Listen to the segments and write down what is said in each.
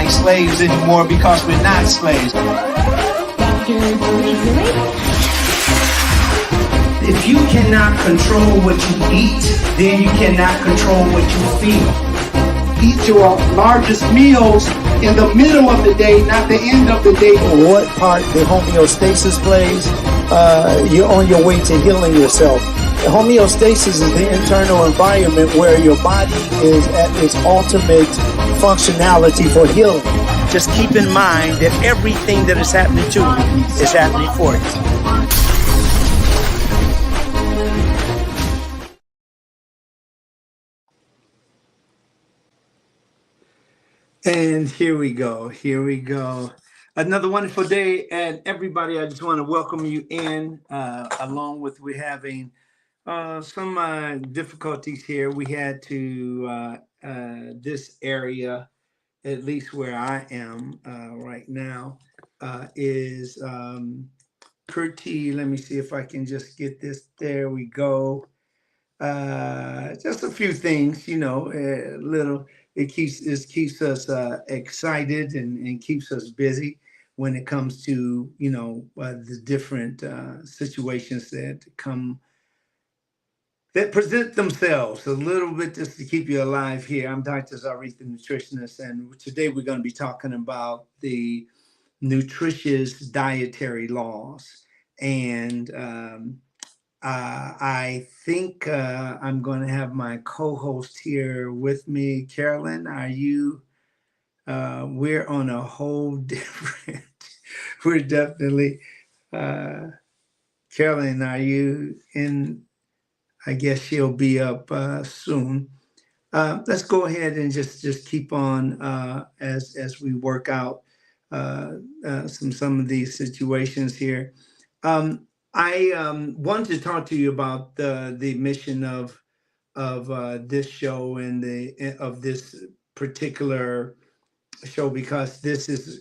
like slaves anymore because we're not slaves. If you cannot control what you eat, then you cannot control what you feel. Eat your largest meals in the middle of the day, not the end of the day. What part the homeostasis plays, you're on your way to healing yourself. The homeostasis is the internal environment where your body is at its ultimate functionality for healing. Just keep in mind that everything that is happening to you is happening for you. And here we go. Another wonderful day. And everybody, I just want to welcome you in, along with we're having some difficulties here. We had to, this area, at least where I am right now, is pretty, let me see if I can just get this. There we go. Just a few things, little. It keeps us excited and keeps us busy when it comes to the different situations that present themselves a little bit just to keep you alive here. I'm Dr. Zarif, the nutritionist, and today we're going to be talking about the nutritious dietary laws. And I think I'm going to have my co-host here with me. Carolyn, are you? We're on a whole different. We're definitely. Carolyn, are you in? I guess she'll be up soon. Let's go ahead and just keep on as we work out some of these situations here. I wanted to talk to you about the mission of this show and of this particular show, because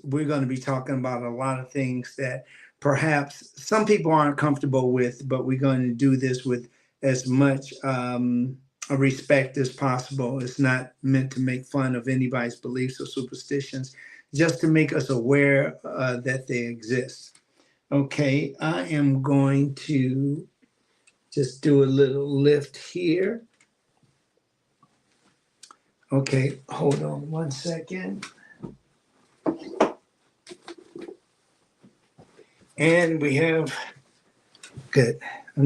we're going to be talking about a lot of things that perhaps some people aren't comfortable with, but we're going to do this with as much respect as possible. It's not meant to make fun of anybody's beliefs or superstitions, just to make us aware that they exist. Okay, I am going to just do a little lift here. Okay, hold on one second. And we have, good. I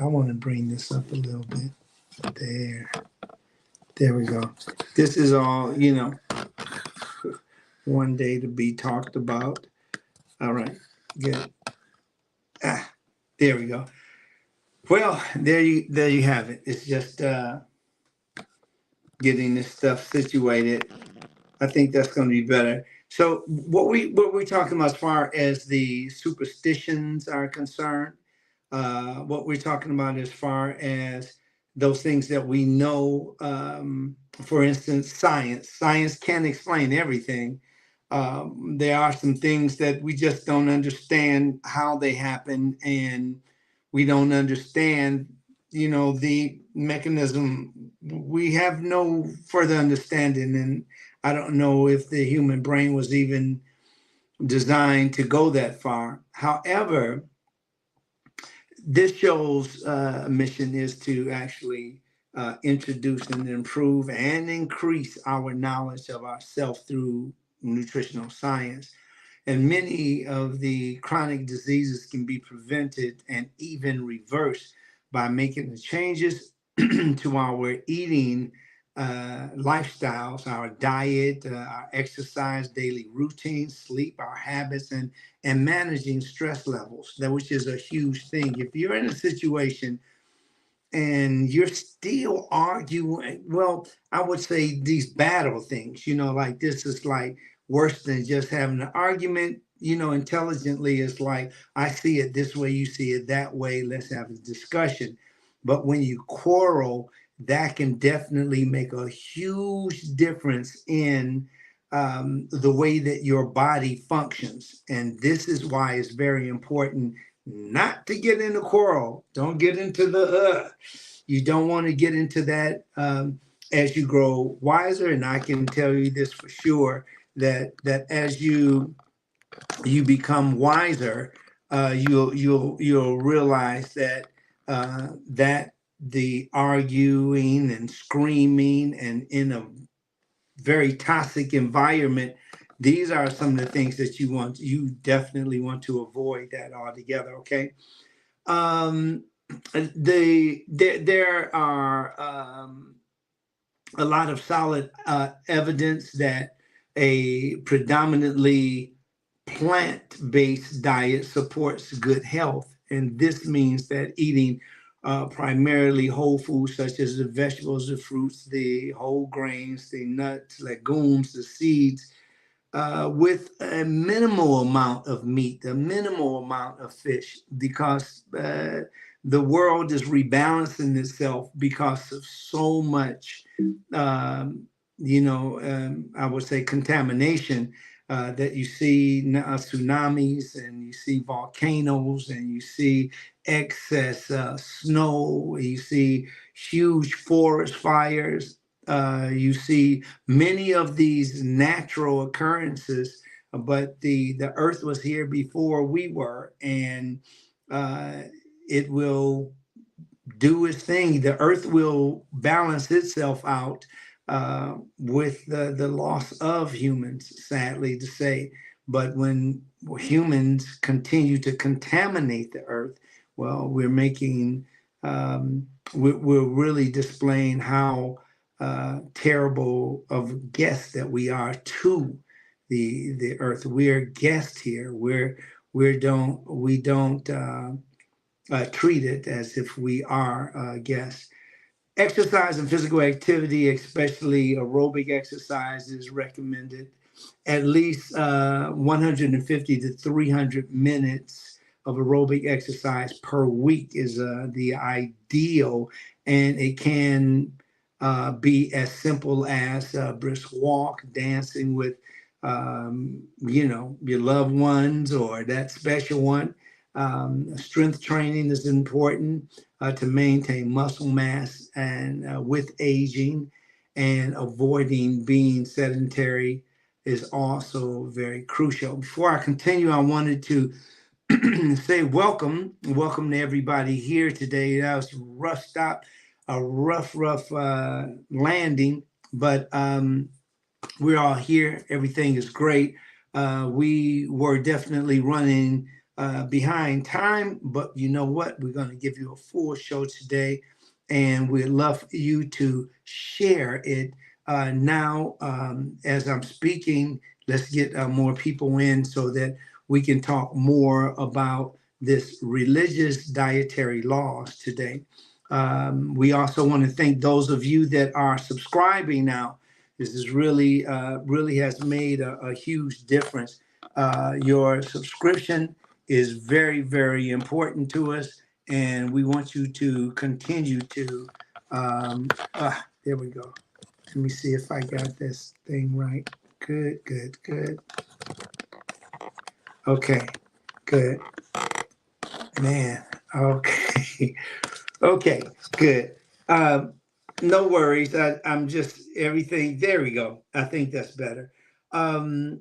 want to bring this up a little bit. There we go. This is all, one day to be talked about. All right, good. There we go. Well, there you have it. It's just getting this stuff situated. I think that's going to be better. So what we're talking about as far as the superstitions are concerned, what we're talking about as far as those things that we know, for instance, science can't explain everything. There are some things that we just don't understand how they happen, and we don't understand, the mechanism. We have no further understanding, and I don't know if the human brain was even designed to go that far. However, this show's mission is to actually introduce and improve and increase our knowledge of ourselves through nutritional science. And many of the chronic diseases can be prevented and even reversed by making the changes to our eating lifestyles, our diet, our exercise, daily routine, sleep, our habits, and managing stress levels, which is a huge thing. If you're in a situation and you're still arguing, well, I would say these battle things, like this is like worse than just having an argument. Intelligently, it's like, I see it this way, you see it that way, let's have a discussion. But when you quarrel, that can definitely make a huge difference in the way that your body functions. And this is why it's very important not to get in a quarrel. Don't get into you don't want to get into that as you grow wiser. And I can tell you this for sure, that as you become wiser, you'll realize that that the arguing and screaming and in a very toxic environment, these are some of the things that you definitely want to avoid that altogether. Okay. um there are a lot of solid evidence that a predominantly plant-based diet supports good health, and this means that eating primarily whole foods such as the vegetables, the fruits, the whole grains, the nuts, legumes, the seeds, with a minimal amount of meat, a minimal amount of fish, because the world is rebalancing itself because of so much, I would say, contamination. That you see tsunamis, and you see volcanoes, and you see excess snow, you see huge forest fires, you see many of these natural occurrences, but the earth was here before we were, and uh, it will do its thing. The earth will balance itself out with the loss of humans, sadly to say. But when humans continue to contaminate the earth, well, we're really displaying how terrible of guests that we are to the earth. We're guests here. We don't treat it as if we are guests. Exercise and physical activity, especially aerobic exercise, is recommended. At least 150 to 300 minutes of aerobic exercise per week is the ideal, and it can be as simple as a brisk walk, dancing with, your loved ones or that special one. Strength training is important to maintain muscle mass and with aging, and avoiding being sedentary is also very crucial. Before I continue, I wanted to say welcome to everybody here today. That was a rough stop, a rough landing, but we're all here. Everything is great. We were definitely running behind time, but you know what? We're going to give you a full show today, and we'd love for you to share it now. As I'm speaking, let's get more people in so that we can talk more about this religious dietary laws today. We also want to thank those of you that are subscribing now. This is really has made a huge difference. Your subscription is very, very important to us, and we want you to continue to. There we go. Let me see if I got this thing right. Good. Okay, good. Man, okay. Okay, good. Um, no worries. I'm just everything. There we go. I think that's better. Um,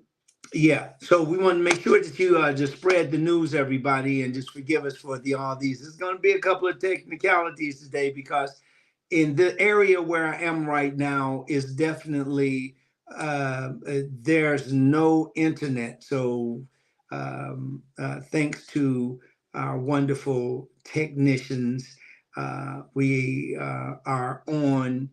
yeah. So we want to make sure that you just spread the news, everybody, and just forgive us for all these. There's going to be a couple of technicalities today because in the area where I am right now is definitely there's no internet. So thanks to our wonderful technicians, we are on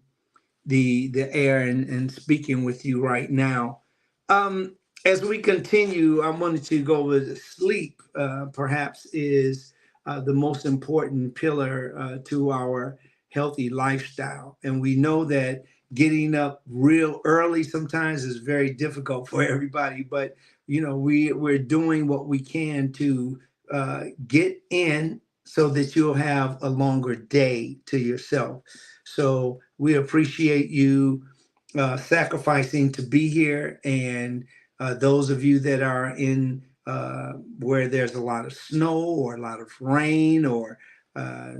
the air and speaking with you right now. Um, as we continue, I wanted to go with sleep. Perhaps is the most important pillar to our healthy lifestyle, and we know that getting up real early sometimes is very difficult for everybody. But we're doing what we can to get in so that you'll have a longer day to yourself. So we appreciate you sacrificing to be here. And those of you that are in where there's a lot of snow or a lot of rain, or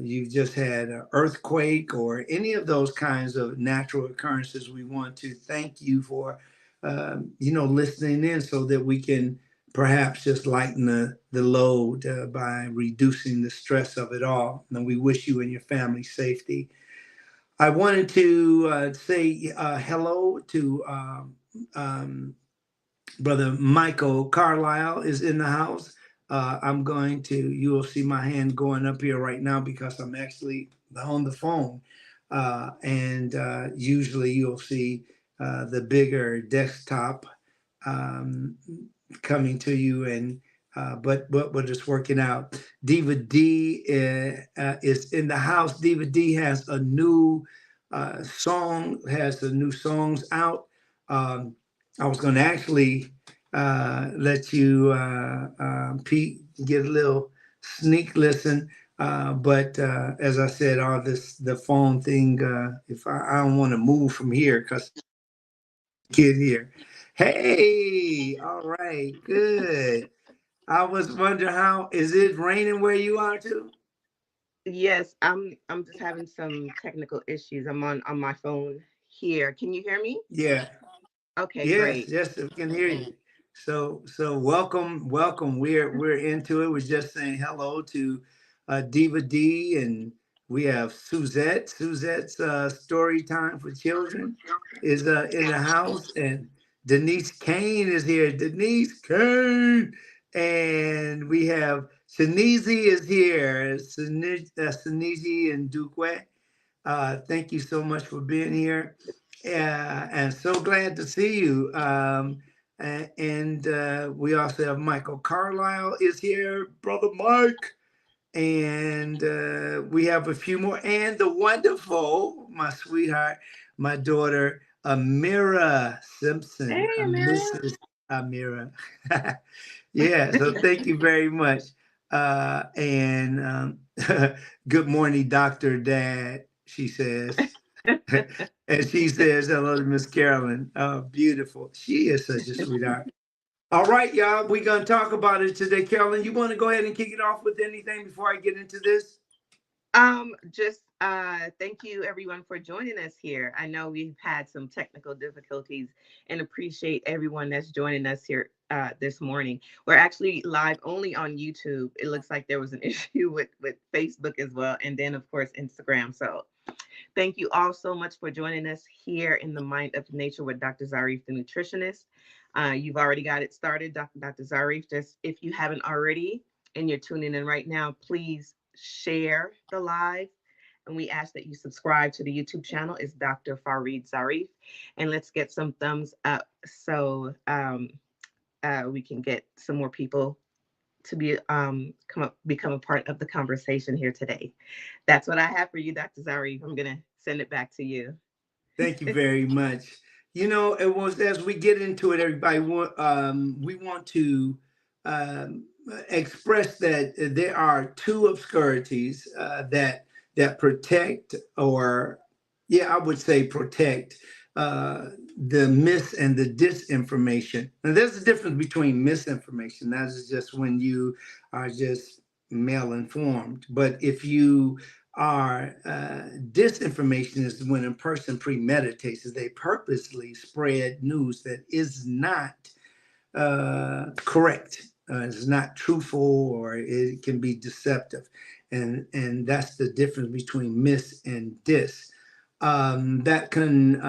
you've just had an earthquake or any of those kinds of natural occurrences, we want to thank you for listening in so that we can perhaps just lighten the load by reducing the stress of it all. And we wish you and your family safety. I wanted to say hello to Brother Michael Carlisle is in the house. You will see my hand going up here right now because I'm actually on the phone. And usually you'll see the bigger desktop um, coming to you, and but we're just working out. Diva D is in the house. Diva D has a new songs out. Um, I was going to actually let you, Pete, get a little sneak listen. But as I said, all the phone thing, if I don't want to move from here because kid here. Hey, all right, good. I was wondering, how is it raining where you are too? Yes, I'm just having some technical issues. I'm on my phone here. Can you hear me? Yeah. Okay, Yes, great. yes, we can hear you. So welcome, welcome. We're into it. We're just saying hello to Diva D, and we have Suzette. Suzette's story time for children is in the house, and Denise Kane is here. Denise Kane, and we have Shanizi is here. Shanizi and Duque. Thank you so much for being here. And so glad to see you. And we also have Michael Carlisle is here, Brother Mike. And we have a few more. And the wonderful, my sweetheart, my daughter, Amira Hey, Simpson, Amara. Mrs. Amira. Yeah, so thank you very much. And good morning, Dr. Dad, she says. And she says hello to Miss Carolyn. Oh, beautiful. She is such a sweetheart. All right, y'all, we're going to talk about it today. Carolyn, you want to go ahead and kick it off with anything before I get into this? Just thank you everyone for joining us here. I know we've had some technical difficulties and appreciate everyone that's joining us here this morning. We're actually live only on YouTube. It looks like there was an issue with Facebook as well, and then of course Instagram. So thank you all so much for joining us here in the Mind of Nature with Dr. Zarif, the nutritionist. You've already got it started, Dr. Zarif. Just if you haven't already and you're tuning in right now, please share the live. And we ask that you subscribe to the YouTube channel. It's Dr. Farid Zarif. And let's get some thumbs up so we can get some more people to become a part of the conversation here today. That's what I have for you, Dr. Zarif. I'm gonna send it back to you. Thank you very much. It was as we get into it, everybody. We want to um, express that there are two obscurities that protect, or yeah, I would say protect uh, the mis and the disinformation. And there's a difference between misinformation. That is just when you are just mal-informed. But if you are disinformation is when a person premeditates, they purposely spread news that is not correct, it's not truthful, or it can be deceptive, and that's the difference between mis and dis. That can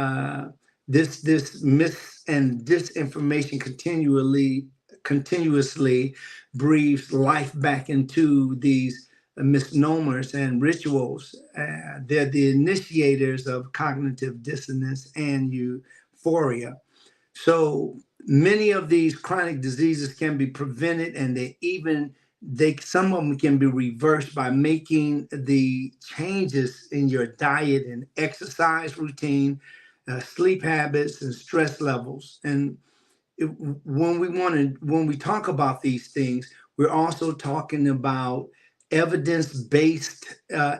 this mis and disinformation continuously breathes life back into these misnomers and rituals. They're the initiators of cognitive dissonance and euphoria. So many of these chronic diseases can be prevented, and they some of them can be reversed by making the changes in your diet and exercise routine, sleep habits, and stress levels. And when we talk about these things, we're also talking about evidence-based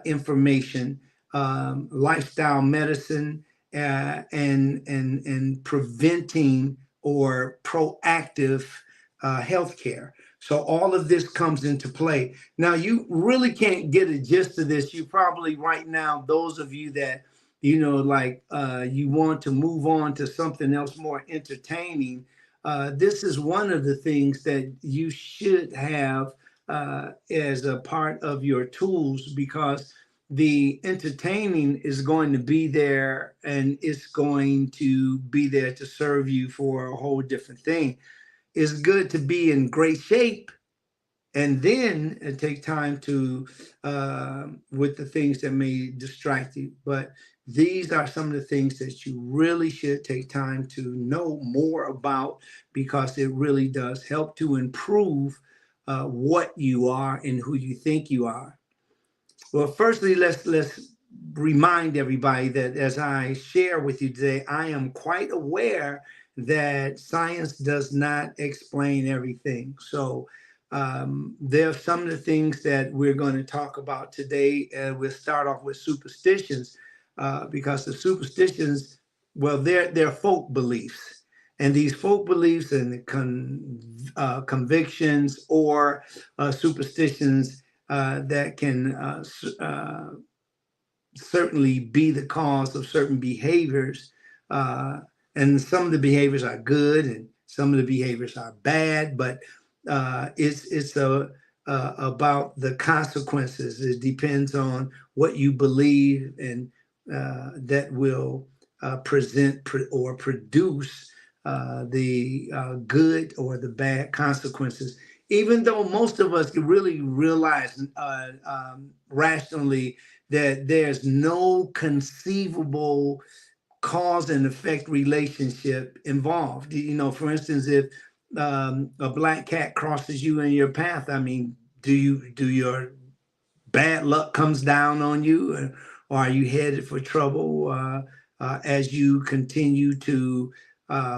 information, lifestyle medicine, and preventing or proactive healthcare. So all of this comes into play. Now, you really can't get a gist of this. You probably right now, those of you that like you want to move on to something else more entertaining, this is one of the things that you should have as a part of your tools, because the entertaining is going to be there, and it's going to be there to serve you for a whole different thing. It's good to be in great shape, and then take time to with the things that may distract you. But these are some of the things that you really should take time to know more about, because it really does help to improve what you are and who you think you are. Well, firstly, let's remind everybody that as I share with you today, I am quite aware that science does not explain everything. So there are some of the things that we're going to talk about today. We'll start off with superstitions, because the superstitions, well, they're folk beliefs. And these folk beliefs and convictions or superstitions that can certainly be the cause of certain behaviors. Uh, and some of the behaviors are good, and some of the behaviors are bad. But it's about the consequences. It depends on what you believe, and that will or produce the good or the bad consequences, even though most of us can really realize rationally that there's no conceivable cause and effect relationship involved. For instance, if a black cat crosses you in your path, I mean, do your bad luck comes down on you, or are you headed for trouble as you continue to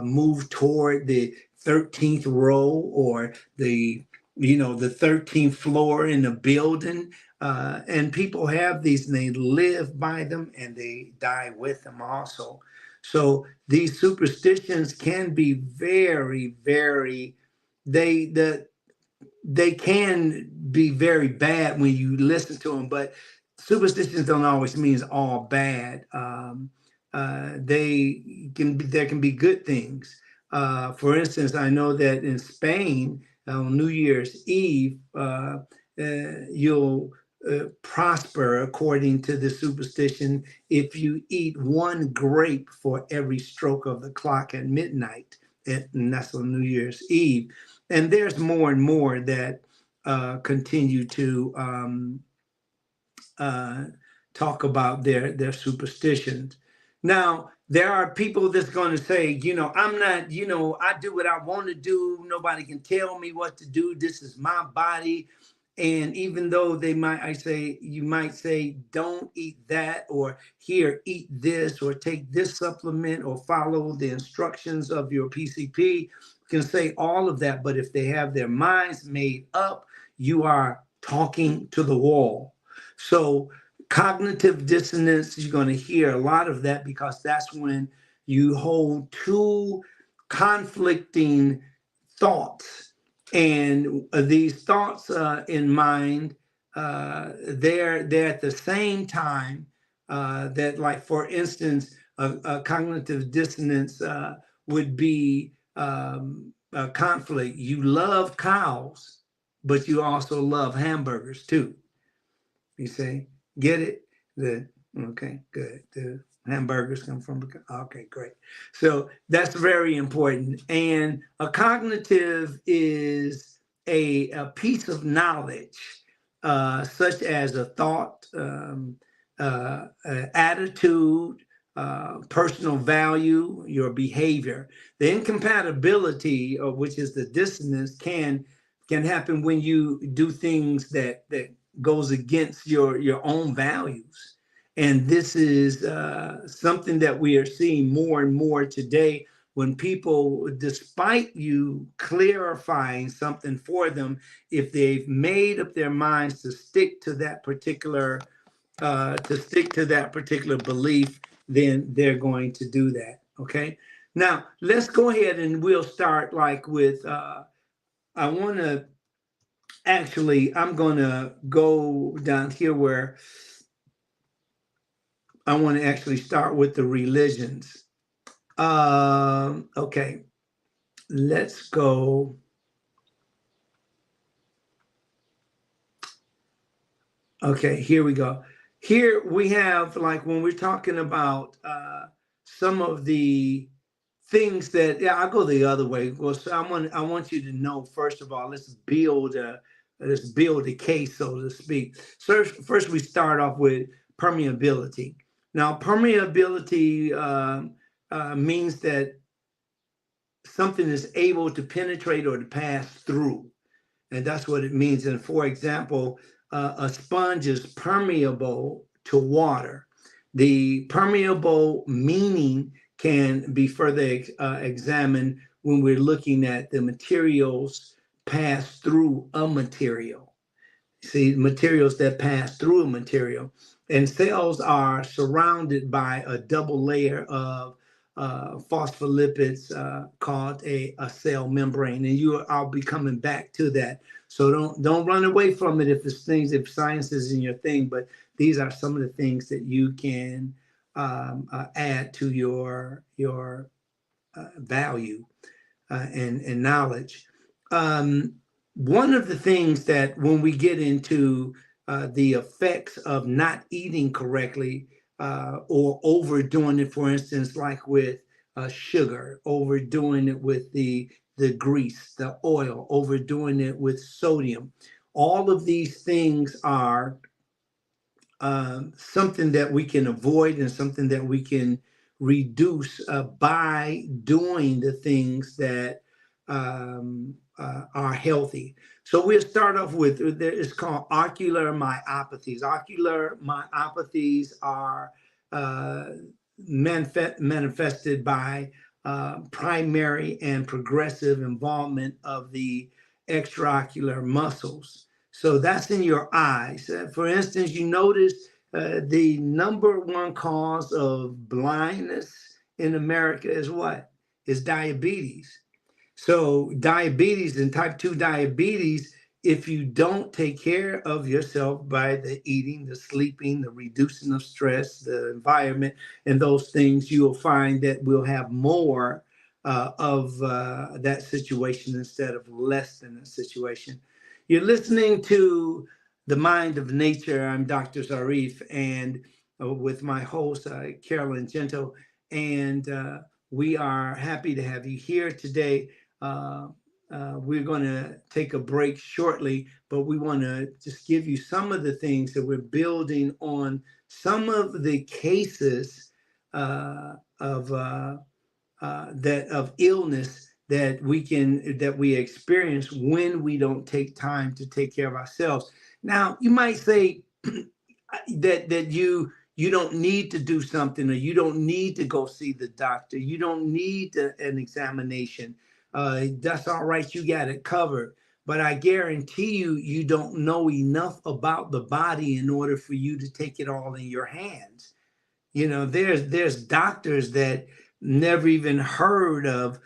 move toward the 13th row, or the 13th floor in the building? And people have these, and they live by them, and they die with them also. So these superstitions can be very, very, they the they can be very bad when you listen to them, but superstitions don't always mean it's all bad. There can be good things. For instance, I know that in Spain on New Year's Eve, you'll prosper according to the superstition if you eat one grape for every stroke of the clock at midnight, and that's on New Year's Eve. And there's more and more that continue to talk about their superstitions. Now, there are people that's going to say, I'm not, I do what I want to do. Nobody can tell me what to do. This is my body. And even though you might say, don't eat that, or here, eat this, or take this supplement, or follow the instructions of your PCP, can say all of that. But if they have their minds made up, you are talking to the wall. So cognitive dissonance, you're going to hear a lot of that, because that's when you hold two conflicting thoughts. And these thoughts in mind, they're at the same time that, like, for instance, a cognitive dissonance would be a conflict. You love cows, but you also love hamburgers too. You see, get it? Okay, good. The hamburgers come from, okay, great. So that's very important. And a cognitive is a piece of knowledge, such as a thought, attitude, personal value, your behavior. The incompatibility, which is the dissonance, can happen when you do things that goes against your own values. And this is something that we are seeing more and more today, when people, despite you clarifying something for them, if they've made up their minds to stick to that particular belief, then they're going to do that. Okay. Now let's go ahead and we'll start with I want to I'm going to go down here where I want to actually start with the religions. Okay, let's go. Okay, here we go. Here we have, like, when we're talking about some of the things that, yeah, I'll go the other way. Well, so I want you to know, first of all, let's build a case, so to speak. So first we start off with permeability. Now, permeability means that something is able to penetrate or to pass through, and that's what it means. And for example, a sponge is permeable to water. The permeable meaning can be further examined when we're looking at the materials pass through a material. See, materials that pass through a material. And cells are surrounded by a double layer of phospholipids called a cell membrane. And I'll be coming back to that. So don't run away from it if science is in your thing. But these are some of the things that you can add to your value and knowledge. Um, One of the things that when we get into the effects of not eating correctly or overdoing it, for instance, like with sugar, overdoing it with the grease, the oil, overdoing it with sodium, all of these things are something that we can avoid and something that we can reduce by doing the things that are healthy. So we'll start off with it's called ocular myopathies. Ocular myopathies are uh, manifested by primary and progressive involvement of the extraocular muscles. So that's in your eyes. For instance, you notice the number one cause of blindness in America is what? Is diabetes. So diabetes and type 2 diabetes, if you don't take care of yourself by the eating, the sleeping, the reducing of stress, the environment, and those things, you'll find that we'll have more of that situation instead of less than a situation. You're listening to The Mind of Nature. I'm Dr. Zarif, and with my host, Carolyn Gento, and we are happy to have you here today. Uh, we're going to take a break shortly, but we want to just give you some of the things that we're building on some of the cases of illness that we experience when we don't take time to take care of ourselves. Now, you might say that you don't need to do something, or you don't need to go see the doctor. You don't need an examination. That's all right. You got it covered. But I guarantee you, you don't know enough about the body in order for you to take it all in your hands. You know, there's doctors that never even heard of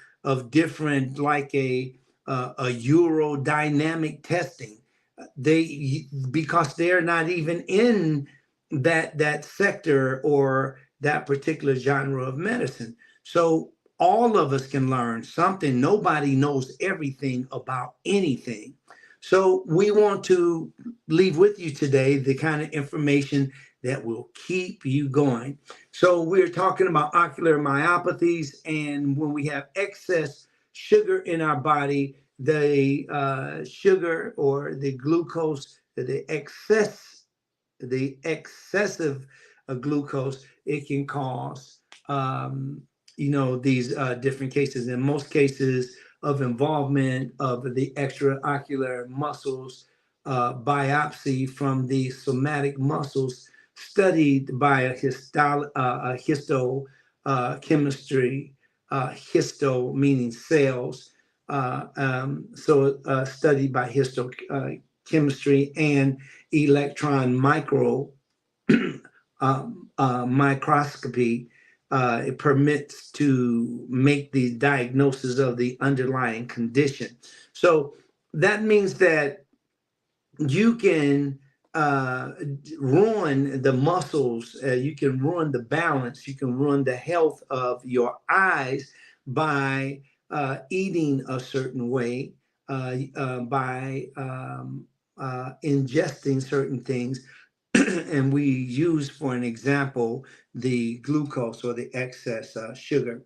different, like a urodynamic testing. They, because they're not even in that sector or that particular genre of medicine. So all of us can learn something. Nobody knows everything about anything. So we want to leave with you today the kind of information that will keep you going. So we're talking about ocular myopathies, and when we have excess sugar in our body, the sugar or the glucose, the excessive glucose, it can cause these different cases. In most cases of involvement of the extraocular muscles, biopsy from the somatic muscles studied by a histo chemistry, histo meaning cells, studied by histochemistry and electron microscopy. It permits to make the diagnosis of the underlying condition. So that means that you can uh, ruin the muscles. You can ruin the balance. You can ruin the health of your eyes by eating a certain way, by ingesting certain things. And we use, for an example, the glucose or the excess sugar.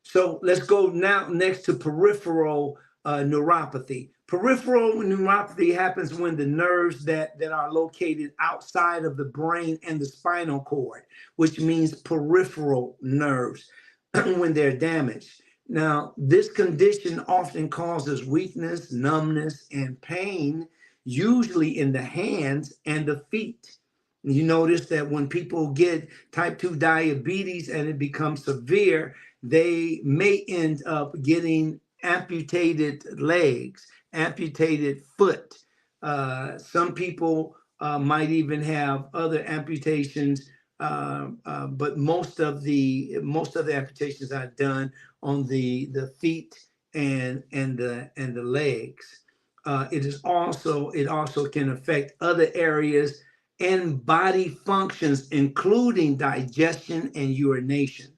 So let's go now next to peripheral neuropathy. Peripheral neuropathy happens when the nerves that are located outside of the brain and the spinal cord, which means peripheral nerves, when they're damaged. Now, this condition often causes weakness, numbness, and pain, usually in the hands and the feet. You notice that when people get type 2 diabetes and it becomes severe, they may end up getting amputated legs, amputated foot. Some people might even have other amputations, but most of the amputations are done on the feet and the legs. It also can affect other areas and body functions, including digestion and urination.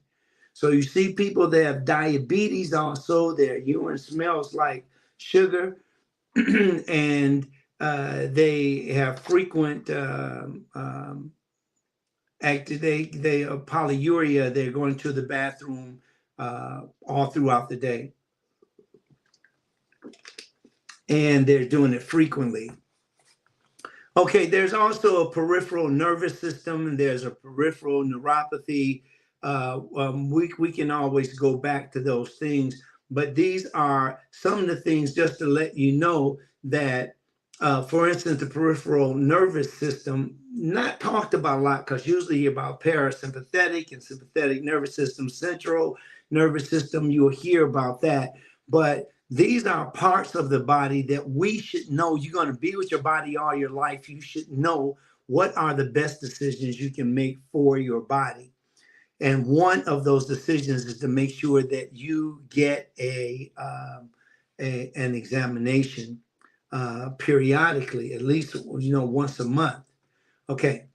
So you see people that have diabetes also, their urine smells like sugar, and they have frequent they polyuria. They're going to the bathroom all throughout the day, and they're doing it frequently. Okay, there's also a peripheral nervous system, and there's a peripheral neuropathy. We can always go back to those things, but these are some of the things just to let you know that, for instance, the peripheral nervous system, not talked about a lot because usually about parasympathetic and sympathetic nervous system, central nervous system, you'll hear about that. But these are parts of the body that we should know. You're going to be with your body all your life. You should know what are the best decisions you can make for your body. And one of those decisions is to make sure that you get an examination periodically, at least once a month. Okay.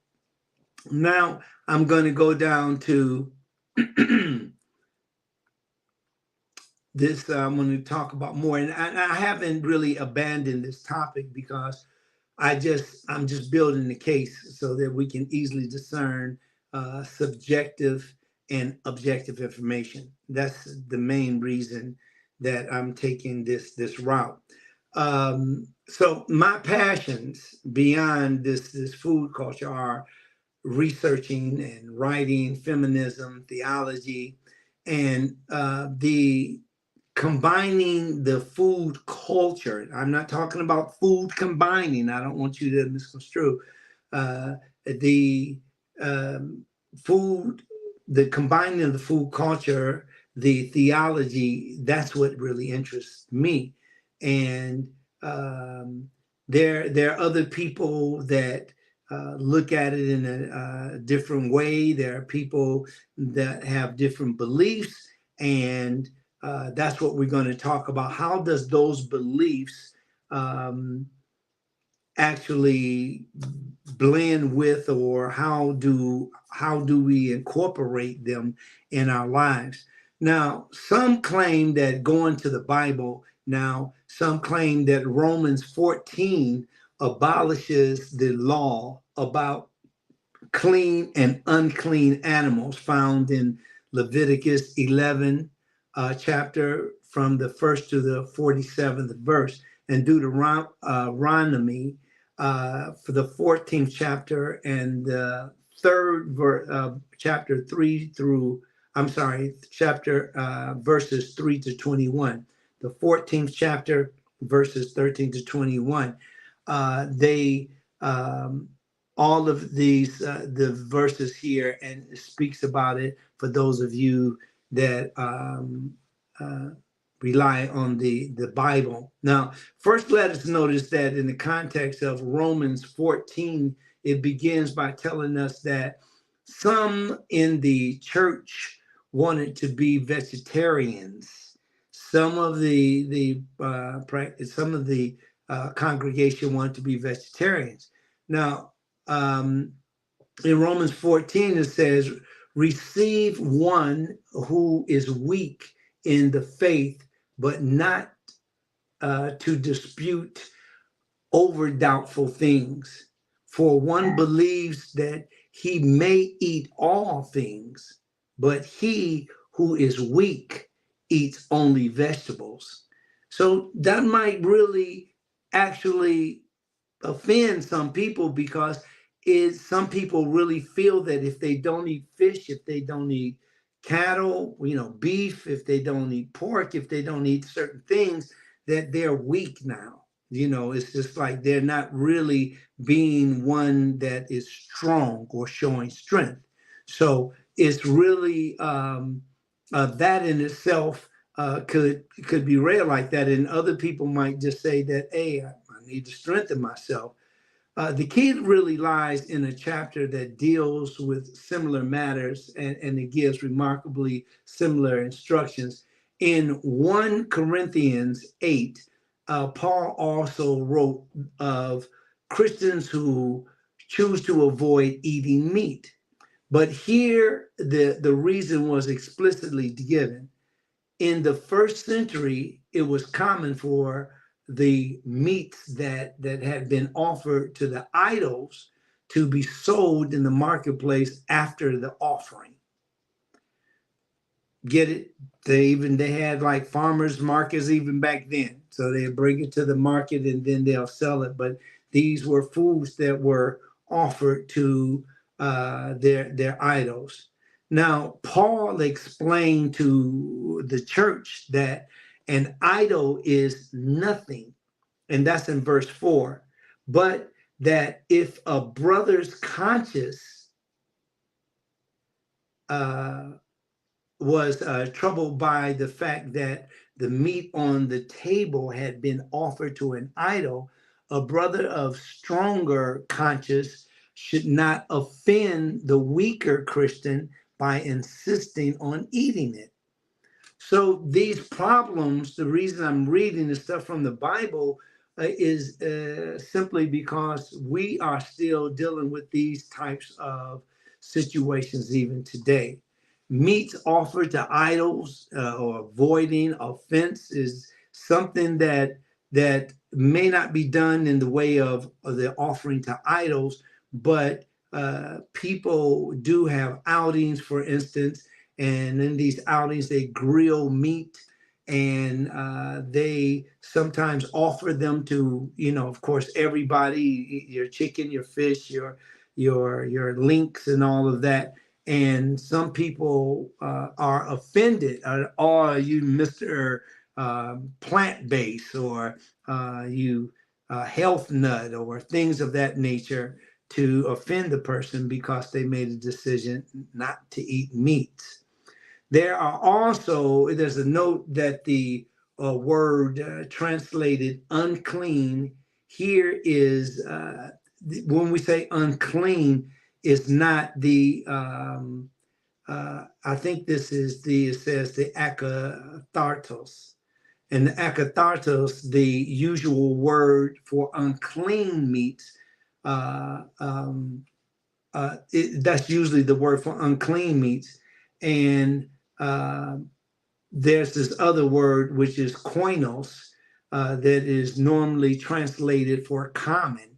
Now I'm going to go down to this. I'm going to talk about more, and I haven't really abandoned this topic because I'm just building the case so that we can easily discern subjective and objective information. That's the main reason that I'm taking this route. So my passions beyond this food culture are researching and writing, feminism, theology, and the combining the food culture. I'm not talking about food combining. I don't want you to misconstrue. The food, the combining of the food culture, the theology, that's what really interests me. And there are other people that look at it in a different way. There are people that have different beliefs, and that's what we're going to talk about. How does those beliefs actually blend with, or how do we incorporate them in our lives? Now, some claim that going to the Bible. Now, some claim that Romans 14 abolishes the law about clean and unclean animals found in Leviticus 11 chapter from the first to the 47th verse, and Deuteronomy for the 14th chapter and the chapter 3 through, chapter verses 3 to 21. The 14th chapter, verses 13 to 21. They all of these the verses here, and it speaks about it for those of you that rely on the Bible. Now, first, let us notice that in the context of Romans 14, it begins by telling us that some in the church wanted to be vegetarians. Some of the congregation wanted to be vegetarians. Now, in Romans 14, it says, receive one who is weak in the faith, but not to dispute over doubtful things. For one believes that he may eat all things, but he who is weak eats only vegetables. So that might really actually offend some people, because some people really feel that if they don't eat fish, if they don't eat cattle, beef, if they don't eat pork, if they don't eat certain things, that they're weak now. It's just like they're not really being one that is strong or showing strength. So it's really that in itself could be read like that, and other people might just say that, hey, I need to strengthen myself. The key really lies in a chapter that deals with similar matters, and it gives remarkably similar instructions. In 1 Corinthians 8, Paul also wrote of Christians who choose to avoid eating meat. But here, the reason was explicitly given. In the first century, it was common for the meats that had been offered to the idols to be sold in the marketplace after the offering. Get it? They had like farmers markets even back then. So they bring it to the market and then they'll sell it. But these were foods that were offered to their idols. Now, Paul explained to the church that an idol is nothing, and that's in verse 4. But that if a brother's conscience was troubled by the fact that the meat on the table had been offered to an idol, a brother of stronger conscience should not offend the weaker Christian by insisting on eating it. So these problems, the reason I'm reading the stuff from the Bible is simply because we are still dealing with these types of situations even today. Meats offered to idols or avoiding offense is something that may not be done in the way of the offering to idols, but people do have outings, for instance, and in these outings they grill meat, and they sometimes offer them to, of course, everybody, your chicken, your fish, your links and all of that. And some people are offended. Oh, you Mr. Plant-based, or you health nut, or things of that nature, to offend the person because they made a decision not to eat meat. There's a note that the word translated unclean here is, when we say unclean, is not the, I think this is it says the akathartos. And the akathartos, the usual word for unclean meats, that's usually the word for unclean meats. And there's this other word, which is koinos, that is normally translated for common.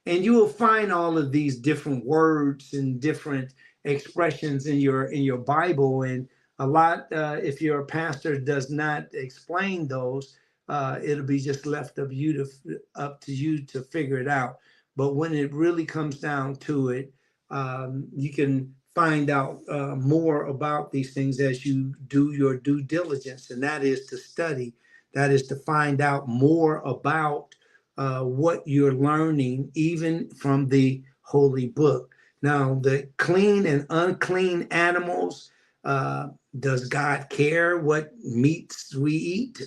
And you will find all of these different words and different expressions in your Bible. And a lot, if your pastor does not explain those, it'll be just left up to you to figure it out. But when it really comes down to it, you can find out more about these things as you do your due diligence, and that is to study. That is to find out more about what you're learning, even from the Holy Book. Now, the clean and unclean animals, does God care what meats we eat?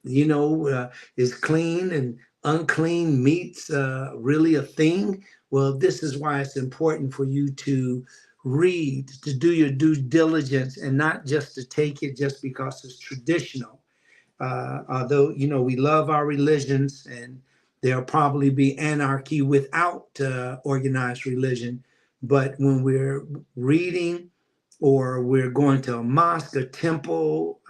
Is clean and unclean meats really a thing? Well, this is why it's important for you to read, to do your due diligence, and not just to take it just because it's traditional. Although, we love our religions, and there'll probably be anarchy without organized religion. But when we're reading or we're going to a mosque, a temple,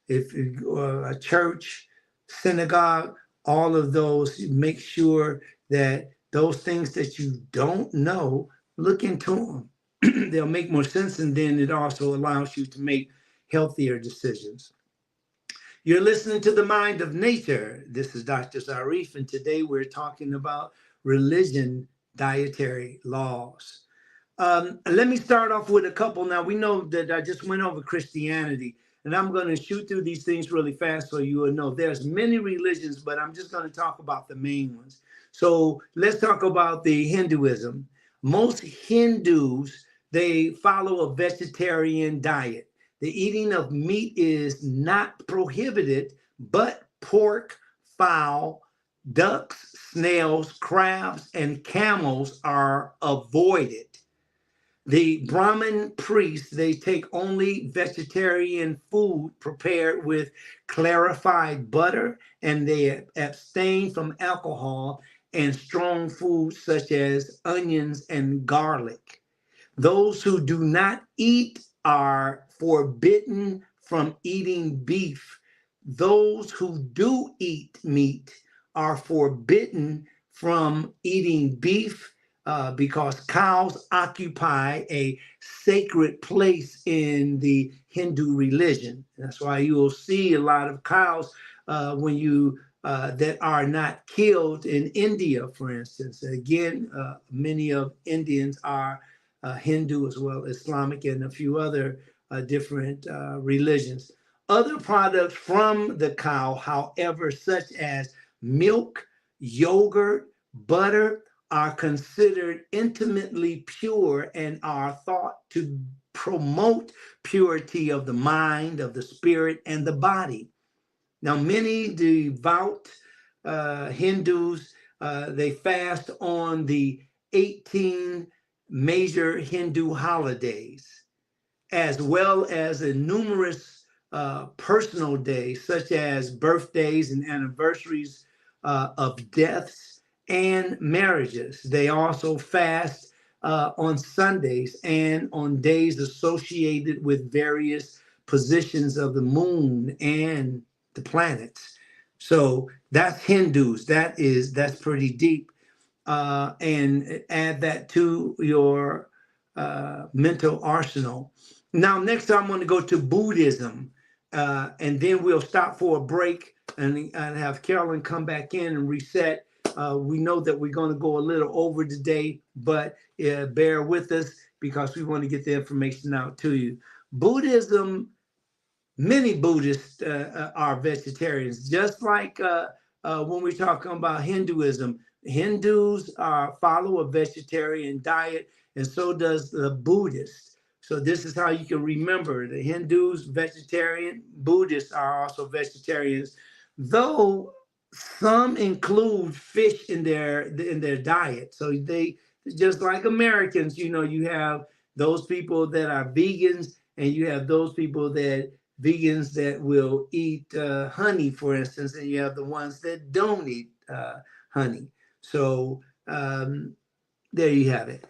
if a church, synagogue, all of those, make sure that those things that you don't know, look into them. They'll make more sense, and then it also allows you to make healthier decisions. You're listening to The Mind of Nature. This is Dr. Zarif, and today we're talking about religion, dietary laws. Let me start off with a couple. Now, we know that I just went over Christianity, and I'm going to shoot through these things really fast so you will know. There's many religions, but I'm just going to talk about the main ones. So let's talk about the Hinduism. Most Hindus, they follow a vegetarian diet. The eating of meat is not prohibited, but pork, fowl, ducks, snails, crabs, and camels are avoided. The Brahmin priests, they take only vegetarian food prepared with clarified butter, and they abstain from alcohol and strong foods such as onions and garlic. Those who do not eat are forbidden from eating beef. Those who do eat meat are forbidden from eating beef because cows occupy a sacred place in the Hindu religion. That's why you will see a lot of cows when you that are not killed in India, for instance. Again, many of Indians are Hindu as well, Islamic, and a few other different religions. Other products from the cow, however, such as milk, yogurt, butter, are considered intimately pure and are thought to promote purity of the mind, of the spirit, and the body. Now, many devout Hindus, they fast on the 18 major Hindu holidays, as well as a numerous personal days, such as birthdays and anniversaries of deaths and marriages. They also fast on Sundays and on days associated with various positions of the moon and the planets. So that's Hindus. That's pretty deep. And add that to your mental arsenal. Now, next I'm going to go to Buddhism, and then we'll stop for a break and have Carolyn come back in and reset. We know that we're going to go a little over today, but bear with us because we want to get the information out to you. Buddhism, many Buddhists are vegetarians, just like when we're talking about Hinduism. Hindus follow a vegetarian diet, and so does the Buddhists. So this is how you can remember the Hindus, vegetarian, Buddhists are also vegetarians, though some include fish in their diet. So they, just like Americans, you have those people that are vegans, and you have those people that vegans that will eat honey, for instance, and you have the ones that don't eat honey. So there you have it.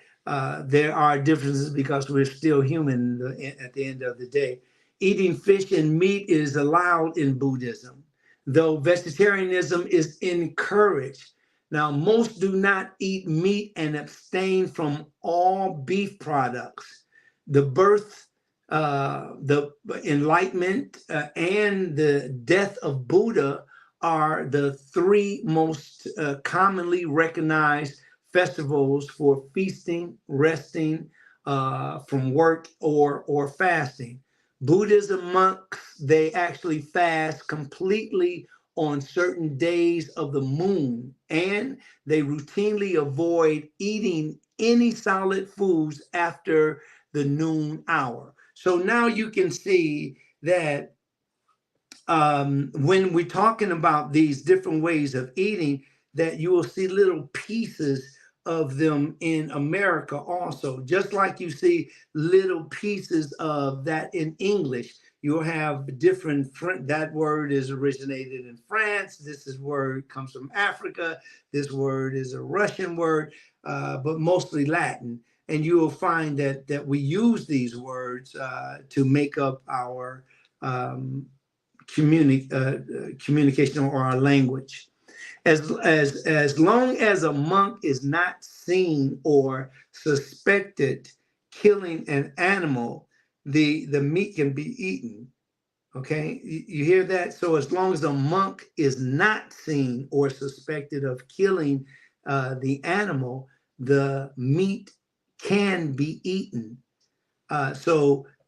There are differences because we're still human at the end of the day. Eating fish and meat is allowed in Buddhism, though vegetarianism is encouraged. Now, most do not eat meat and abstain from all beef products. The birth, the enlightenment, and the death of Buddha are the three most commonly recognized festivals for feasting, resting from work, or fasting. Buddhism monks, they actually fast completely on certain days of the moon, and they routinely avoid eating any solid foods after the noon hour. So now you can see that when we're talking about these different ways of eating, that you will see little pieces of them in America also, just like you see little pieces of that in English. You'll have different, that word is originated in France. Word comes from Africa. This word is a Russian word, but mostly Latin. And you will find that we use these words to make up our communication or our language. As long as a monk is not seen or suspected killing an animal, the meat can be eaten. Okay, you hear that? So as long as a monk is not seen or suspected of killing the animal, the meat can be eaten.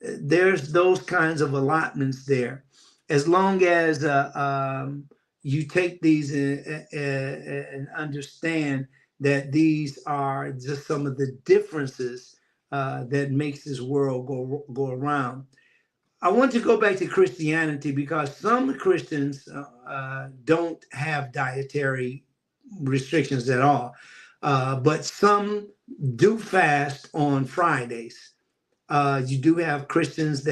There's those kinds of allotments there. As long as you take these and understand that these are just some of the differences that makes this world go around. I want to go back to Christianity because some Christians don't have dietary restrictions at all, but some do fast on Fridays. You do have Christians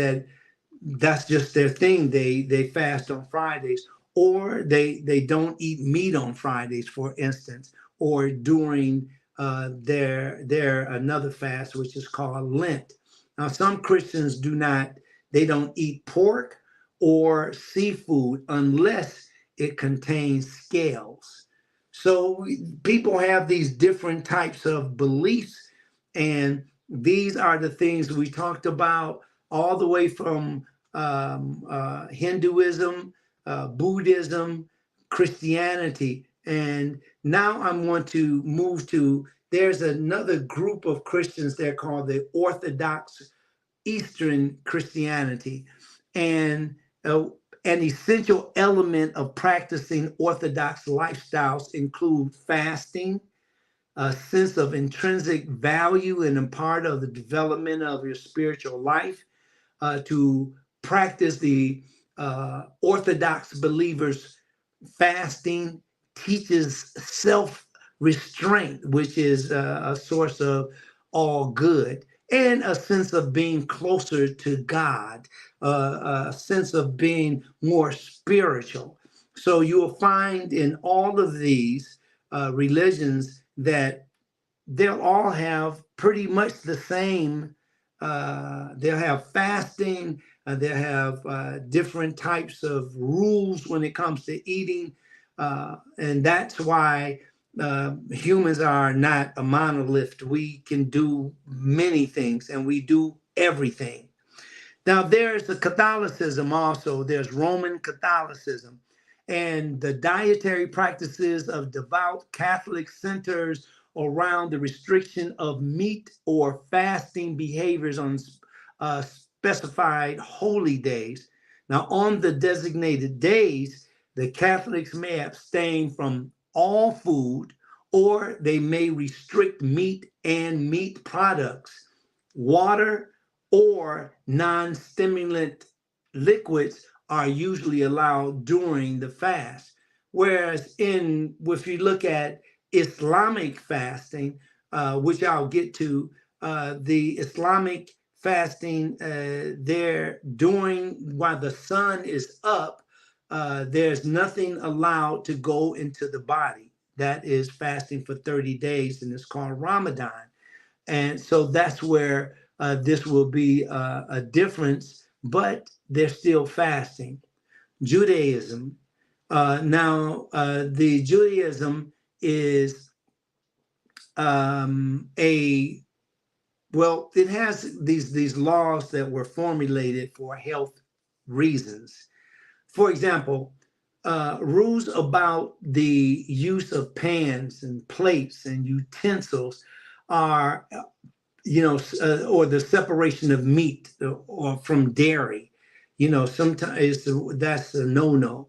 that's just their thing. They fast on Fridays, or they don't eat meat on Fridays, for instance, or during their another fast, which is called Lent. Now, some Christians do not. They don't eat pork or seafood unless it contains scales. So people have these different types of beliefs, and these are the things we talked about all the way from Hinduism, Buddhism, Christianity. And now I want to move to, there's another group of Christians there called the Orthodox Eastern Christianity. And an essential element of practicing Orthodox lifestyles include fasting, a sense of intrinsic value and a part of the development of your spiritual life. To practice the Orthodox believers, fasting teaches self-restraint, which is a source of all good, and a sense of being closer to God, a sense of being more spiritual. So you will find in all of these religions that they'll all have pretty much the same. They'll have fasting. They'll have different types of rules when it comes to eating. And that's why humans are not a monolith. We can do many things and we do everything. Now, there's the Catholicism also. There's Roman Catholicism. And the dietary practices of devout Catholic centers around the restriction of meat or fasting behaviors on specified holy days. Now, on the designated days, the Catholics may abstain from all food, or they may restrict meat and meat products. Water or non-stimulant liquids are usually allowed during the fast. Whereas if you look at Islamic fasting, which I'll get to, the Islamic fasting, they're doing while the sun is up, there's nothing allowed to go into the body. That is fasting for 30 days, and it's called Ramadan. And so that's where this will be a difference, but they're still fasting. Judaism. The Judaism is it has these laws that were formulated for health reasons. For example, rules about the use of pans and plates and utensils are, or the separation of meat or from dairy. Sometimes that's a no-no.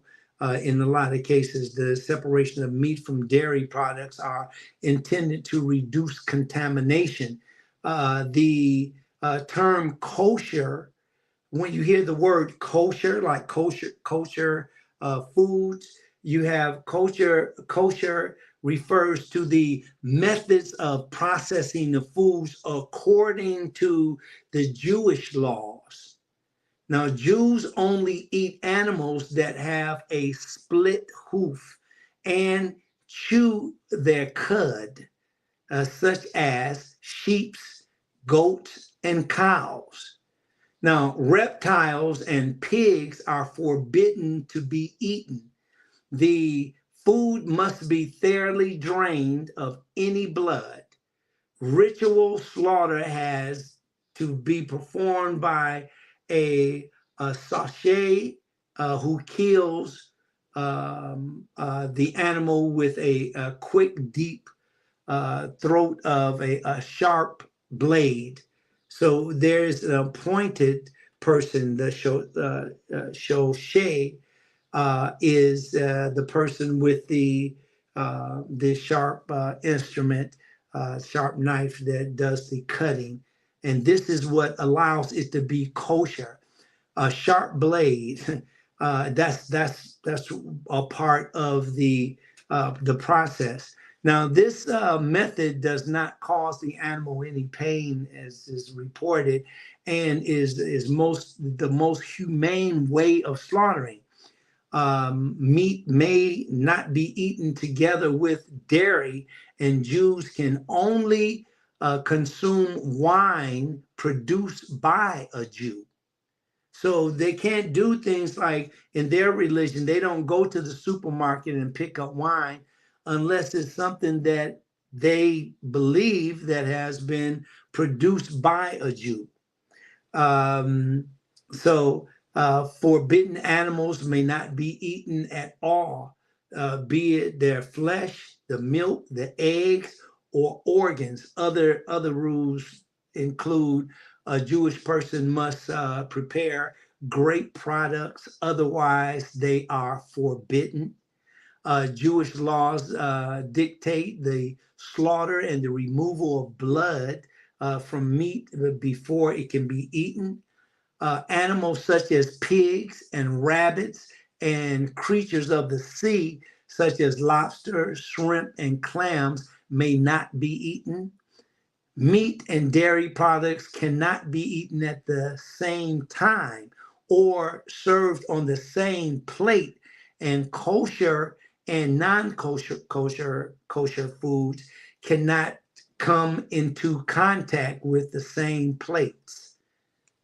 In a lot of cases, the separation of meat from dairy products are intended to reduce contamination. The term kosher, when you hear the word kosher, like kosher foods, you have kosher. Kosher refers to the methods of processing the foods according to the Jewish laws. Now, Jews only eat animals that have a split hoof and chew their cud, such as sheep, goats, and cows. Now, reptiles and pigs are forbidden to be eaten. The food must be thoroughly drained of any blood. Ritual slaughter has to be performed by a sachet who kills the animal with a quick, deep throat of a sharp blade. So there's an appointed person, the shoshe, is the person with the sharp instrument, sharp knife that does the cutting, and this is what allows it to be kosher. A sharp blade, that's a part of the process. Now, this method does not cause the animal any pain, as is reported, and is the most humane way of slaughtering. Meat may not be eaten together with dairy, and Jews can only consume wine produced by a Jew. So they can't do things like in their religion, they don't go to the supermarket and pick up wine unless it's something that they believe that has been produced by a Jew. Um, so forbidden animals may not be eaten at all, be it their flesh, the milk, the eggs, or organs. Other rules include a Jewish person must prepare grape products, otherwise they are forbidden. Jewish laws dictate the slaughter and the removal of blood from meat before it can be eaten. Animals such as pigs and rabbits and creatures of the sea, such as lobster, shrimp, and clams, may not be eaten. Meat and dairy products cannot be eaten at the same time or served on the same plate, and kosher and non-kosher foods cannot come into contact with the same plates.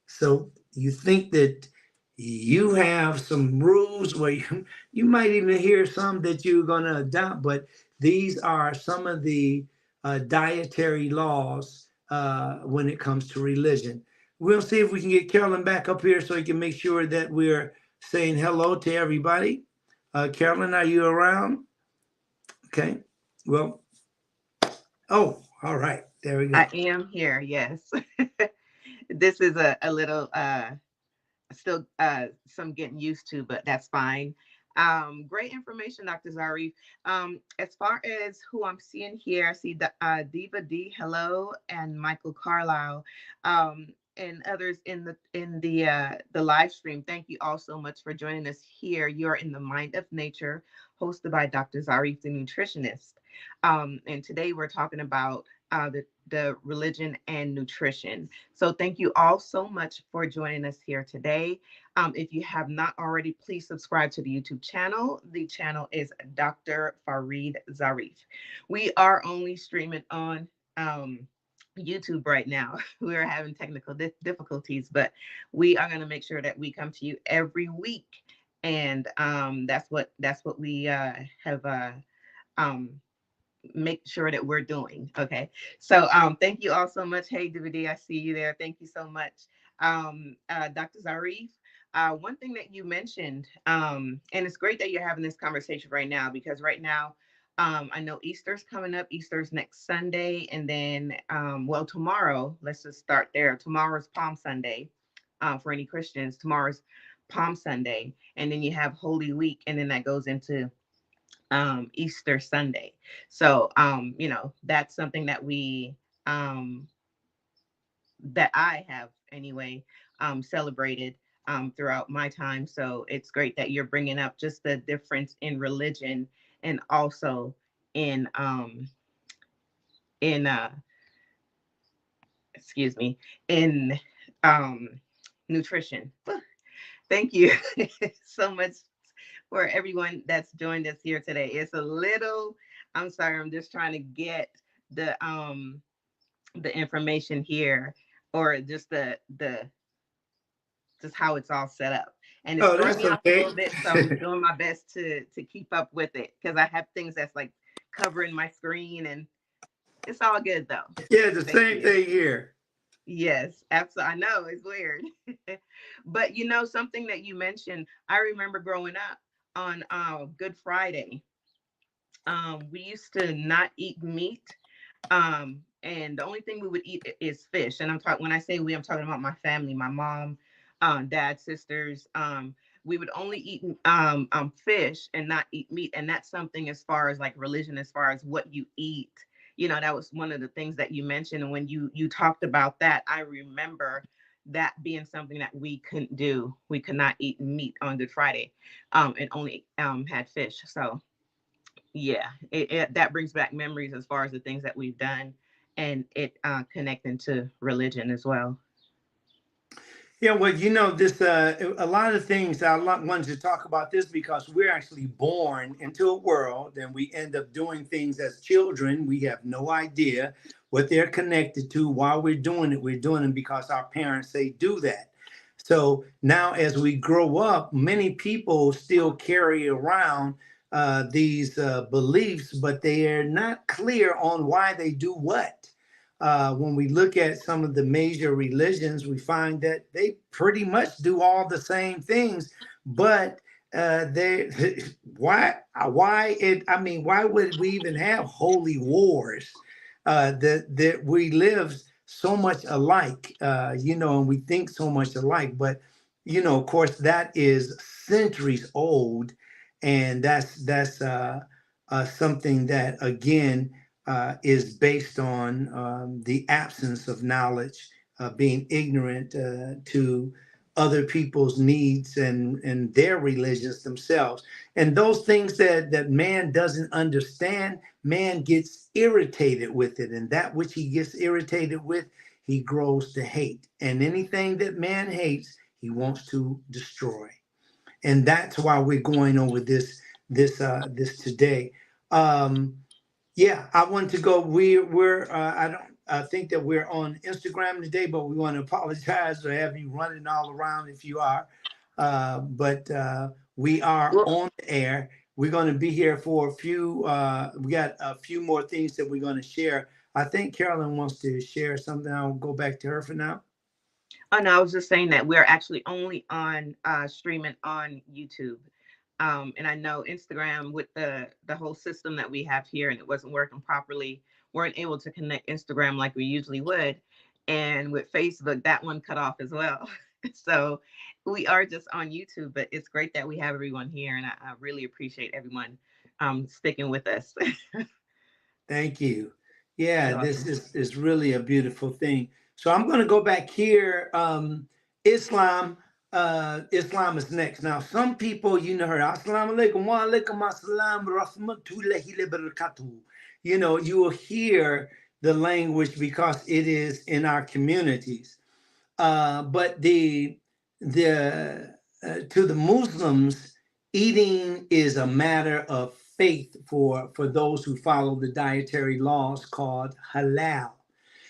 So you think that you have some rules where you might even hear some that you're going to adopt, but these are some of the dietary laws when it comes to religion. We'll see if we can get Carolyn back up here so we can make sure that we're saying hello to everybody. Carolyn, are you around? Okay. Well, oh, all right. There we go. I am here. Yes. This is a little still some getting used to, but that's fine. Great information, Dr. Zarif. As far as who I'm seeing here, I see the Diva D, hello, and Michael Carlisle, and others in the live stream. Thank you all so much for joining us here. You're in the Mind of Nature, hosted by Dr. Zarif, the nutritionist. And today we're talking about the religion and nutrition. So thank you all so much for joining us here today. If you have not already, please subscribe to the YouTube channel. The channel is Dr. Farid Zarif. We are only streaming on YouTube right now. We are having technical difficulties, but we are going to make sure that we come to you every week, and that's what we have um, make sure that we're doing. Okay. So thank you all so much. Hey DVD, I see you there. Thank you so much. Dr. Zarif, one thing that you mentioned, and it's great that you're having this conversation right now, because right now I know Easter's coming up. Easter's next Sunday, and then well, tomorrow, let's just start there. Tomorrow's Palm Sunday. For any Christians, tomorrow's Palm Sunday, and then you have Holy Week, and then that goes into Easter Sunday. So that's something that we that I have anyway celebrated throughout my time. So it's great that you're bringing up just the difference in religion, and also in in excuse me, in nutrition. Thank you so much for everyone that's joined us here today. It's a little, I'm sorry, I'm just trying to get the information here, or just the just how it's all set up. And it's Oh, throwing that's me off a okay. little bit, so I'm doing my best to keep up with it, because I have things that's like covering my screen, and it's all good though. Yeah, the Thank same you. thing here. Yes, absolutely. I know it's weird. But something that you mentioned, I remember growing up on Good Friday. We used to not eat meat. And the only thing we would eat is fish. And I'm talking, when I say we, I'm talking about my family, my mom, dad, sisters. We would only eat fish and not eat meat. And that's something, as far as like religion, as far as what you eat. That was one of the things that you mentioned. And when you talked about that, I remember that being something that we couldn't do. We could not eat meat on Good Friday, and only had fish. So yeah, that brings back memories as far as the things that we've done, and it connecting to religion as well. Yeah, well, this a lot of things I wanted to talk about this because we're actually born into a world and we end up doing things as children. We have no idea what they're connected to. While we're doing it, we're doing it because our parents say do that. So now, as we grow up, many people still carry around these beliefs, but they are not clear on why they do what. When we look at some of the major religions, we find that they pretty much do all the same things, but they why it I mean why would we even have holy wars? That we live so much alike, and we think so much alike, but of course, that is centuries old, and that's something that again is based on the absence of knowledge, being ignorant to other people's needs and their religions themselves. And those things that man doesn't understand, man gets irritated with it. And that which he gets irritated with, he grows to hate. And anything that man hates, he wants to destroy. And that's why we're going over this today. Um, yeah, I wanted to go. We're I don't think that we're on Instagram today, but we want to apologize for having you running all around if you are. But we are Well, on the air. We're going to be here for a few. We got a few more things that we're going to share. I think Carolyn wants to share something. I'll go back to her for now. oh no, I was just saying that we're actually only on streaming on YouTube. And I know Instagram, with the whole system that we have here, and it wasn't working properly, weren't able to connect Instagram like we usually would. And with Facebook, that one cut off as well. So we are just on YouTube, but it's great that we have everyone here, and I really appreciate everyone sticking with us. Thank you. Yeah, You're this welcome. is really a beautiful thing. So I'm going to go back here. Islam, Islam is next. Now, some people, heard Assalamu alaikum wa alaikum assalam rahmatullahi wa barakatuh. You will hear the language because it is in our communities. But the to the Muslims, eating is a matter of faith for those who follow the dietary laws called halal.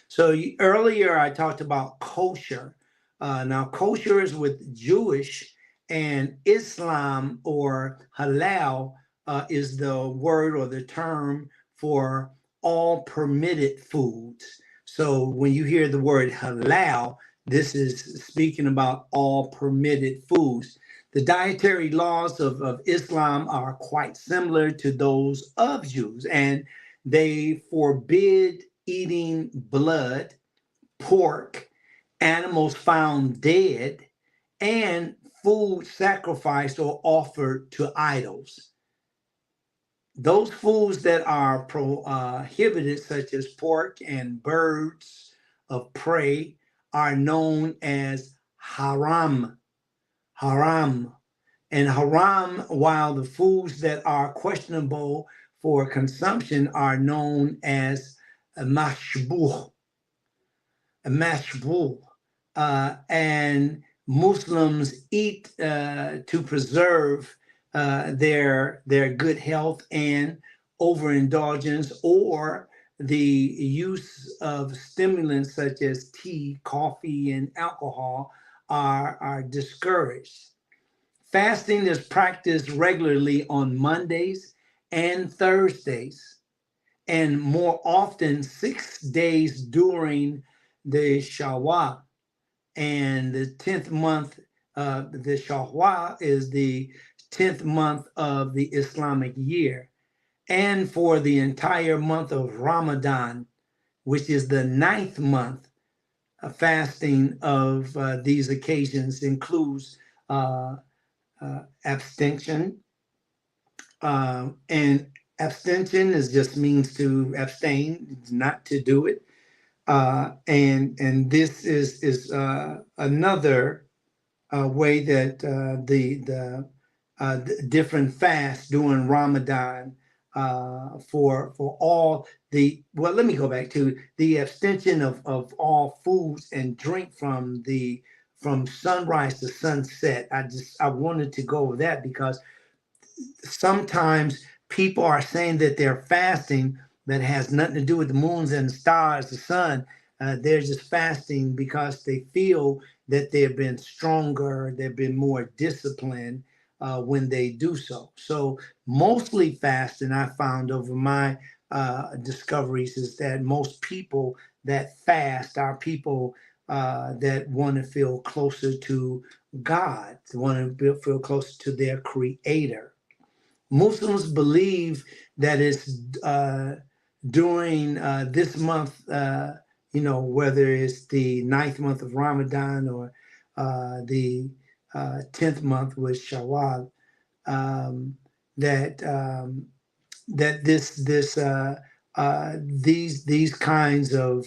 So earlier I talked about kosher. Now kosher is with Jewish, and Islam or halal is the word or the term for all permitted foods. So when you hear the word halal, this is speaking about all permitted foods. The dietary laws of Islam are quite similar to those of Jews, and they forbid eating blood, pork, animals found dead, and food sacrificed or offered to idols. Those foods that are prohibited, such as pork and birds of prey, are known as haram. Haram. And haram, while the foods that are questionable for consumption are known as mashbuh. Mashbuh. And Muslims eat to preserve their good health, and overindulgence or the use of stimulants such as tea, coffee, and alcohol are discouraged. Fasting is practiced regularly on Mondays and Thursdays, and more often 6 days during the Shawwal. And the 10th month, the Shawwal is the 10th month of the Islamic year. And for the entire month of Ramadan, which is the ninth month, fasting of these occasions includes uh, abstention. And abstention is just means to abstain, not to do it. And this is another way that the different fasts during Ramadan for all the, well, let me go back to the abstention of all foods and drink from sunrise to sunset. I wanted to go over that because sometimes people are saying that they're fasting that has nothing to do with the moons and the stars, the sun. They're just fasting because they feel that they've been stronger, they've been more disciplined when they do so. So, mostly fasting, I found over my discoveries, is that most people that fast are people that want to feel closer to God, want to feel closer to their Creator. Muslims believe that it's during this month, whether it's the ninth month of Ramadan or the 10th month with Shawwal, um, that that these kinds of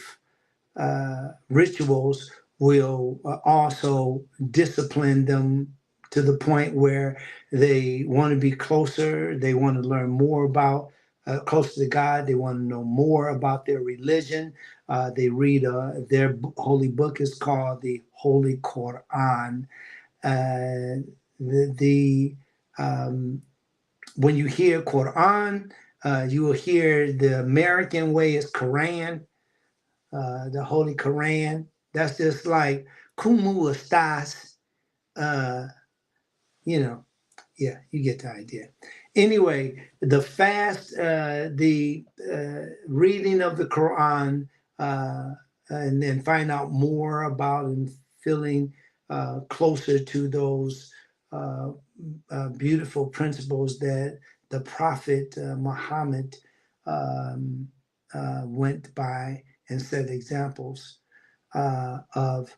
rituals will also discipline them to the point where they want to be closer, they want to learn more about closer to God, they want to know more about their religion. They read their holy book is called the Holy Quran. The When you hear Quran, you will hear the American way is Quran, the Holy Quran. That's just like Kumu Estas, uh, you know, yeah, you get the idea. Anyway, the fast, the reading of the Quran, and then find out more about and feeling closer to those uh, beautiful principles that the Prophet Muhammad um, went by and set examples of.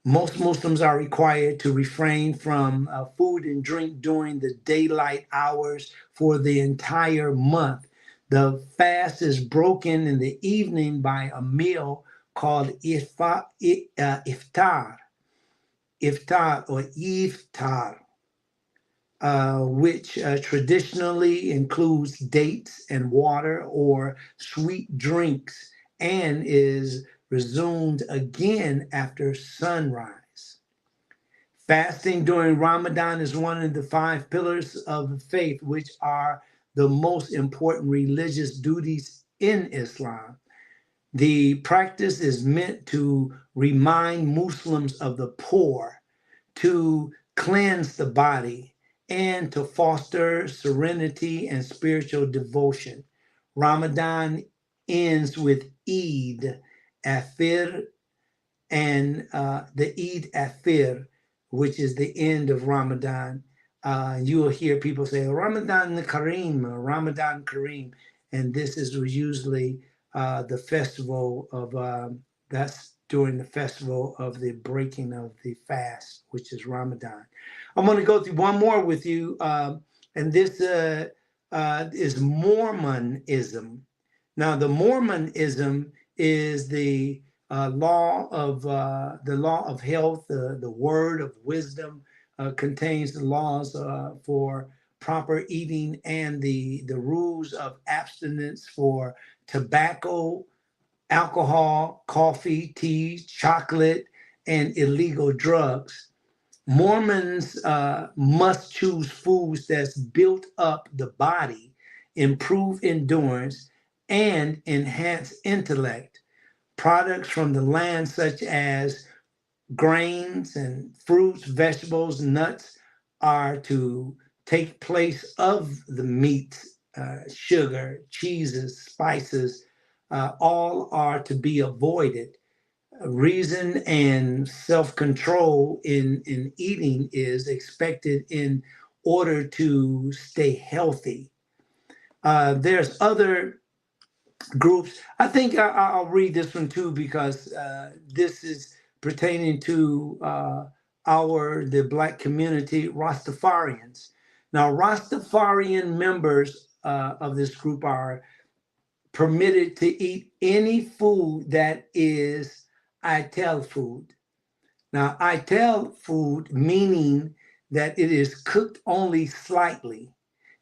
Most Muslims are required to refrain from food and drink during the daylight hours for the entire month. The fast is broken in the evening by a meal called iftar or iftar, which traditionally includes dates and water or sweet drinks and is resumed again after sunrise. Fasting during Ramadan is one of the five pillars of the faith, which are the most important religious duties in Islam. The practice is meant to remind Muslims of the poor, to cleanse the body, and to foster serenity and spiritual devotion. Ramadan ends with Eid Afir, and the Eid Afir, which is the end of Ramadan. You will hear people say Ramadan Kareem or Ramadan Kareem, and this is usually the festival of that's during the festival of the breaking of the fast, which is Ramadan. I'm going to go through one more with you, and this is Mormonism. Now, the Mormonism is the law of health. The word of wisdom contains the laws for proper eating and the rules of abstinence for tobacco, alcohol, coffee, tea, chocolate, and illegal drugs. Mormons must choose foods that's built up the body, improve endurance, and enhance intellect. Products from the land, such as grains and fruits, vegetables, nuts, are to take place of the meat, sugar, cheeses, spices. All are to be avoided. Reason and self-control in eating is expected in order to stay healthy. There's other groups. I think I'll read this one too, because this is pertaining to the black community, Rastafarians. Now, Rastafarian members of this group are permitted to eat any food that is ITEL food. Now, ITEL food meaning that it is cooked only slightly.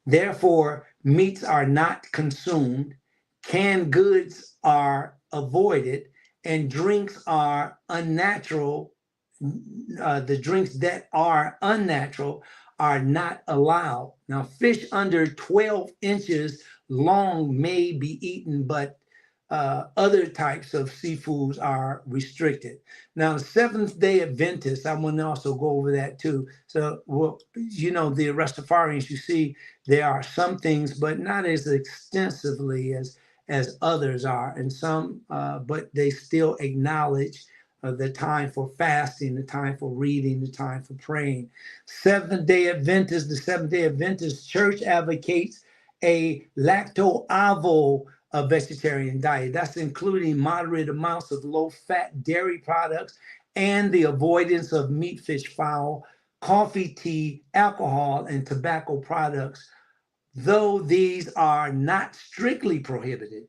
Therefore, meats are not consumed, canned goods are avoided, and drinks are unnatural. The drinks that are unnatural are not allowed. Now, fish under 12 inches long may be eaten, but other types of seafoods are restricted. Now, Seventh Day Adventists, I want to also go over that too. So, well, the Rastafarians, you see, there are some things, but not as extensively as others are, and some, but they still acknowledge the time for fasting, the time for reading, the time for praying. The Seventh Day Adventist Church advocates a lacto-avo a vegetarian diet. That's including moderate amounts of low-fat dairy products and the avoidance of meat, fish, fowl, coffee, tea, alcohol, and tobacco products, though these are not strictly prohibited.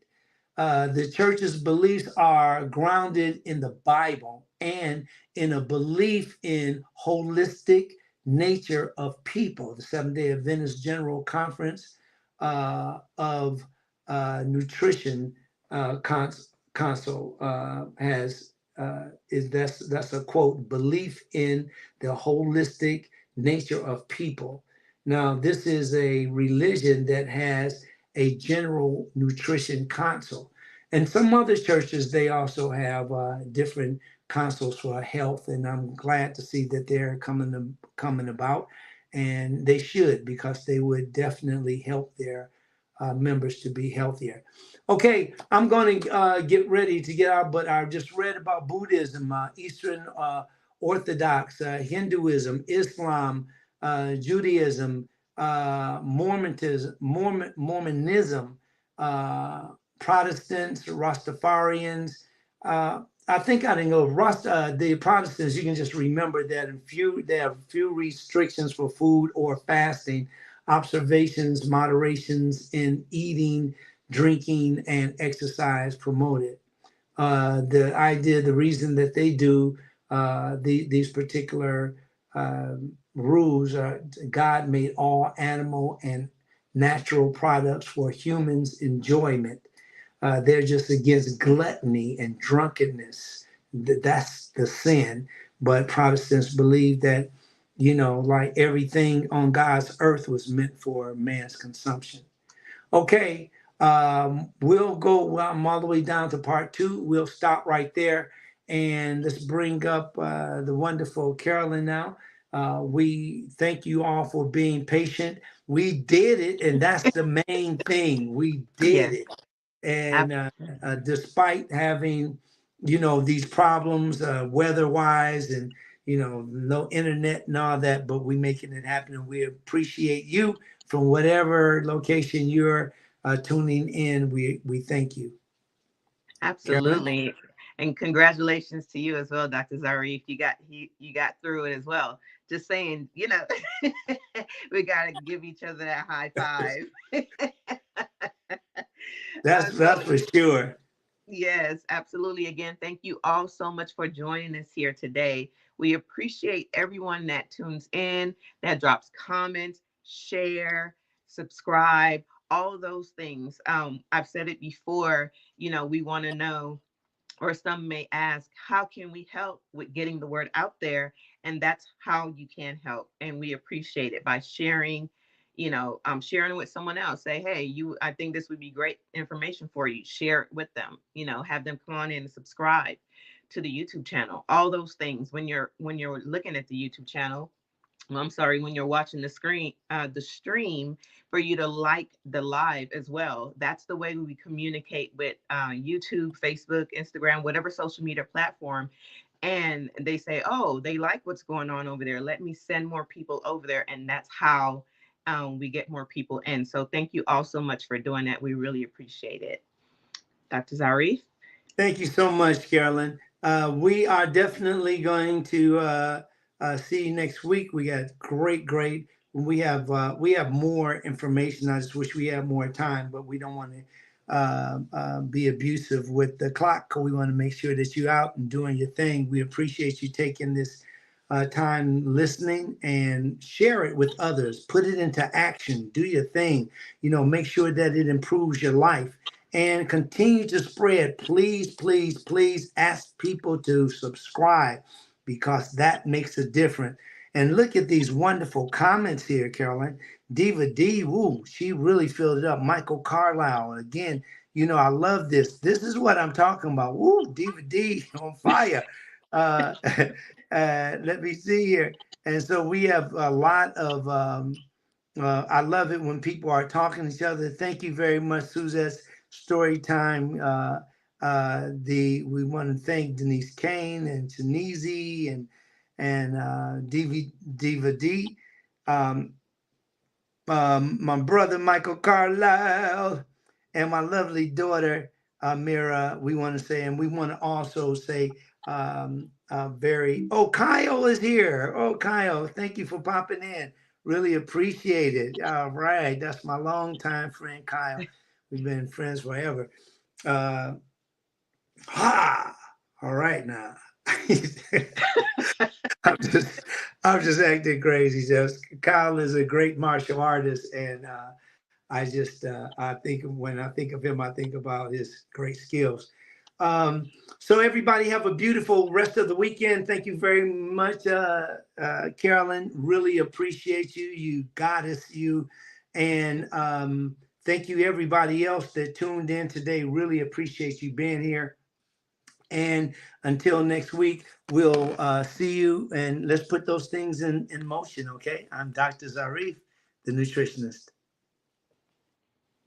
The church's beliefs are grounded in the Bible and in a belief in holistic nature of people. The Seventh Day Adventist General Conference of Nutrition Council has is that's a quote, belief in the holistic nature of people. Now, this is a religion that has a general nutrition council. And some other churches, they also have different councils for health, and I'm glad to see that they're coming about, and they should, because they would definitely help their members to be healthier. Okay, I'm going to get ready to get out, but I just read about Buddhism, Eastern Orthodox, Hinduism, Islam, Judaism, Mormonism, Protestants, Rastafarians. I think I didn't go. The Protestants, you can just remember that there are few restrictions for food or fasting, observations, moderations in eating, drinking, and exercise promoted. The reason that they do these particular rules are God made all animal and natural products for humans' enjoyment. They're just against gluttony and drunkenness. That's the sin. But Protestants believe that, like everything on God's earth was meant for man's consumption. Okay, we'll go. Well, I'm all the way down to part two. We'll stop right there, and let's bring up the wonderful Carolyn now. We thank you all for being patient. We did it, and that's the main thing. We did Yes, it, and despite having, these problems weather-wise, and no internet and all that, but we making it happen, and we appreciate you from whatever location you're tuning in. We thank you, Carolyn. absolutely. And congratulations to you as well, Dr. Zarif. You got through it as well. Just saying, we gotta give each other that high five. That's So for sure. yes, absolutely. Again, thank you all so much for joining us here today. We appreciate everyone that tunes in, that drops comments, share, subscribe, all those things. I've said it before, we want to know or some may ask, how can we help with getting the word out there? And that's how you can help. And we appreciate it by sharing, sharing it with someone else. Say, hey, I think this would be great information for you. Share it with them, have them come on in and subscribe to the YouTube channel. All those things when you're looking at the YouTube channel, well, I'm sorry, when you're watching the stream, for you to like the live as well. That's the way we communicate with YouTube, Facebook, Instagram, whatever social media platform. And they say, oh, they like what's going on over there. Let me send more people over there. And that's how we get more people in. So thank you all so much for doing that. We really appreciate it. Dr. Zarif? Thank you so much, Carolyn. We are definitely going to see you next week. We got great. We have more information. I just wish we had more time, but we don't want to be abusive with the clock. We want to make sure that you're out and doing your thing. We appreciate you taking this time listening, and share it with others. Put it into action. Do your thing. Make sure that it improves your life, and continue to spread. Please ask people to subscribe, because that makes a difference. And look at these wonderful comments here, Carolyn. Diva D, woo, she really filled it up. Michael Carlisle, again, I love this. This is what I'm talking about. Woo, Diva D on fire. Uh, let me see here. And so we have a lot of, I love it when people are talking to each other. Thank you very much, Suzette's story time. We want to thank Denise Kane and Tunisi and Diva D. My brother Michael Carlisle, and my lovely daughter Mira. We want to say, and we want to also say, Kyle is here. Oh, Kyle, thank you for popping in. Really appreciate it. All right, that's my longtime friend Kyle. We've been friends forever. All right now. I'm just acting crazy. Just Kyle is a great martial artist, and I think when I think of him, I think about his great skills. So everybody have a beautiful rest of the weekend. Thank you very much, Carolyn. Really appreciate you. You goddess, you, and thank you everybody else that tuned in today. Really appreciate you being here. And until next week, we'll see you, and let's put those things in motion, okay? I'm Dr. Zarif, the nutritionist.